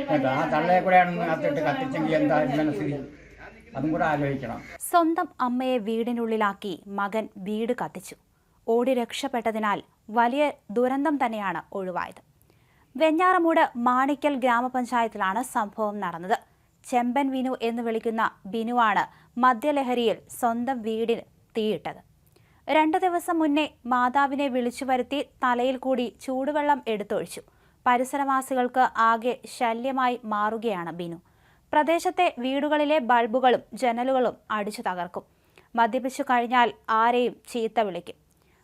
കേട്ടോ. ആ തള്ളയെ കൂടെയാണ് അത്തിട്ട് കത്തിച്ചെങ്കിൽ എന്താ മനസ്സിൽ അതും കൂടെ ആലോചിക്കണം. സ്വന്തം അമ്മയെ വീടിനുള്ളിലാക്കി മകൻ വീട് കത്തിച്ചു. ഓടി രക്ഷപ്പെട്ടതിനാൽ വലിയ ദുരന്തം തന്നെയാണ് ഒഴിവായത്. വെഞ്ഞാറമൂട് മാണിക്കൽ ഗ്രാമപഞ്ചായത്തിലാണ് സംഭവം നടന്നത്. ചെമ്പൻ വിനു എന്ന് വിളിക്കുന്ന ബിനുവാണ് മദ്യലഹരിയിൽ സ്വന്തം വീടിന് തീയിട്ടത്. 2 ദിവസം മുന്നേ മാതാവിനെ വിളിച്ചു വരുത്തി തലയിൽ കൂടി ചൂടുവെള്ളം എടുത്തൊഴിച്ചു. പരിസരവാസികൾക്ക് ആകെ ശല്യമായി മാറുകയാണ് ബിനു. പ്രദേശത്തെ വീടുകളിലെ ബൾബുകളും ജനലുകളും അടിച്ചു തകർക്കും. മദ്യപിച്ചു കഴിഞ്ഞാൽ ആരെയും ചീത്ത വിളിക്കും,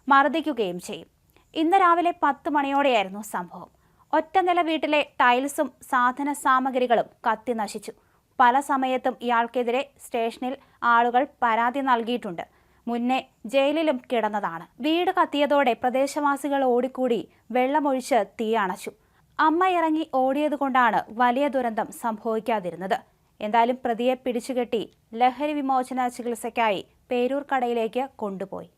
മർദ്ദിക്കുകയും ചെയ്യും. ഇന്ന് രാവിലെ 10 മണിയോടെയായിരുന്നു സംഭവം. ഒറ്റനില വീട്ടിലെ ടൈൽസും സാധന സാമഗ്രികളും കത്തി നശിച്ചു. പല സമയത്തും ഇയാൾക്കെതിരെ സ്റ്റേഷനിൽ ആളുകൾ പരാതി നൽകിയിട്ടുണ്ട്. മുന്നേ ജയിലിലും കിടന്നതാണ്. വീട് കത്തിയതോടെ പ്രദേശവാസികൾ ഓടിക്കൂടി വെള്ളമൊഴിച്ച് തീ അണച്ചു. അമ്മ ഇറങ്ങി ഓടിയതുകൊണ്ടാണ് വലിയ ദുരന്തം സംഭവിക്കാതിരുന്നത്. എന്തായാലും പ്രതിയെ പിടിച്ചുകെട്ടി ലഹരി വിമോചന ചികിത്സയ്ക്കായി പേരൂർ കടയിലേക്ക് കൊണ്ടുപോയി.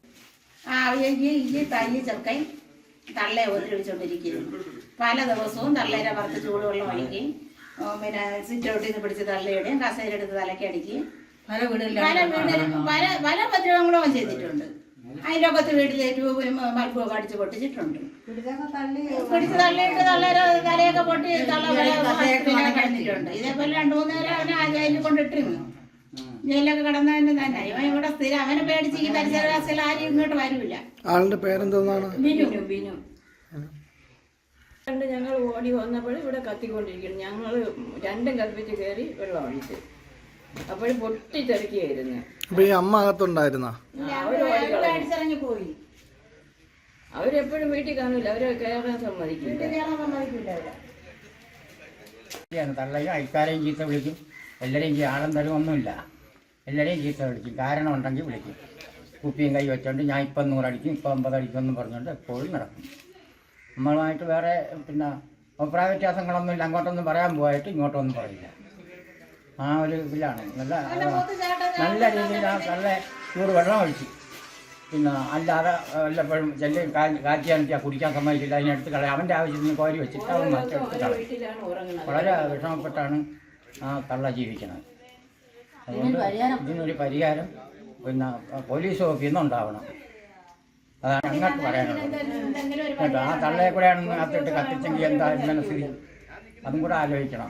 തള്ളയെ ഉപദ്രവിച്ചുകൊണ്ടിരിക്കുന്നു. പല ദിവസവും തള്ളേരെ വറുത്ത് ചൂടുവെള്ളം ഒഴിക്കുകയും പിന്നെ സിറ്റൗട്ടിൽ നിന്ന് പിടിച്ച് തള്ളയുടെയും കസേരയെടുത്ത് തലക്കടിക്കുകയും പല ഉപദ്രവങ്ങളും അവൻ ചെയ്തിട്ടുണ്ട്. അയൽവക്കത്ത് വീട്ടിലെ ട്യൂബും ബൾബും അടിച്ച് പൊട്ടിച്ചിട്ടുണ്ട്. പിടിച്ച് തള്ളിയിട്ട് തള്ളേരെ തലയൊക്കെ പൊട്ടി കിടന്നിട്ടുണ്ട്. ഇതേപോലെ 2-3 നേരം അവനെ ആ ജയിലിൽ കൊണ്ടിട്ടിരുന്നു. ജയിലൊക്കെ കിടന്നതിന് തന്നെ ഇവൻ ഇവിടെ സ്ഥിരം. അവനെ പേടിച്ച് ഈ പരിസരവാസികൾ ആരും ഇങ്ങോട്ട് വരില്ല. ആളുടെ പേരെന്തോന്നാണ്? ബിനു. ബിനു. ഞങ്ങൾ ഓടി വന്നപ്പോൾ ഇവിടെ കത്തിക്കൊണ്ടിരിക്കുന്നു. ഞങ്ങൾ രണ്ടും കൽപ്പിച്ച് കയറി വെള്ളം ഒഴിച്ച് അപ്പോൾ പൊട്ടിത്തെറിക്കുകയായിരുന്നു. അപ്പൊ ഈ അമ്മ അകത്തുണ്ടായിരുന്ന പോയി. അവരെപ്പോഴും വീട്ടിൽ കാണില്ല, അവരെ കയറാൻ സമ്മതിക്കില്ല. തള്ളയും അയൽക്കാരെയും ചീത്ത വിളിക്കും. എല്ലാവരെയും ആളും തരും ഒന്നുമില്ല. എല്ലാവരെയും ചീത്ത വിളിക്കും. കാരണം ഉണ്ടെങ്കിൽ വിളിക്കും. കുപ്പിയും കൈ വെച്ചോണ്ട് ഞാൻ ഇപ്പം 100 അടിക്കും, ഇപ്പം 50 അടിക്കും എന്ന് പറഞ്ഞുകൊണ്ട് എപ്പോഴും നടക്കും. നമ്മളുമായിട്ട് വേറെ പിന്നെ അഭിപ്രായ വ്യത്യാസങ്ങളൊന്നുമില്ല. അങ്ങോട്ടൊന്നും പറയാൻ പോയിട്ട് ഇങ്ങോട്ടൊന്നും പറയില്ല. ആ ഒരു ഇതിലാണ്. നല്ല രീതിയിൽ ആ തള്ള ചൂട് വെള്ളം ഒഴിച്ചു. പിന്നെ അല്ലാതെ വല്ലപ്പോഴും ചെല്ലി കാറ്റിയാണെച്ചാൽ കുടിക്കാൻ സമ്മതിക്കില്ല. അതിനടുത്ത് കളയാം. അവൻ്റെ ആവശ്യത്തിന് കോരി വെച്ചിട്ട് അവൻ മറ്റെടുത്ത് കളയും. വളരെ വിഷമപ്പെട്ടാണ് ആ തള്ള ജീവിക്കുന്നത്. അതുകൊണ്ട് ഇതിനൊരു പരിഹാരം പിന്നെ പോലീസ് ഓഫീസിൽ നിന്ന് ഉണ്ടാവണം. അതാണ് ഞങ്ങൾക്ക് പറയാനുള്ളത് കേട്ടോ. ആ തള്ളയെ കൂടെയാണ് അത്തിട്ട് കത്തിച്ചെങ്കിൽ എന്താ മനസ്സിൽ അതും കൂടെ ആലോചിക്കണം.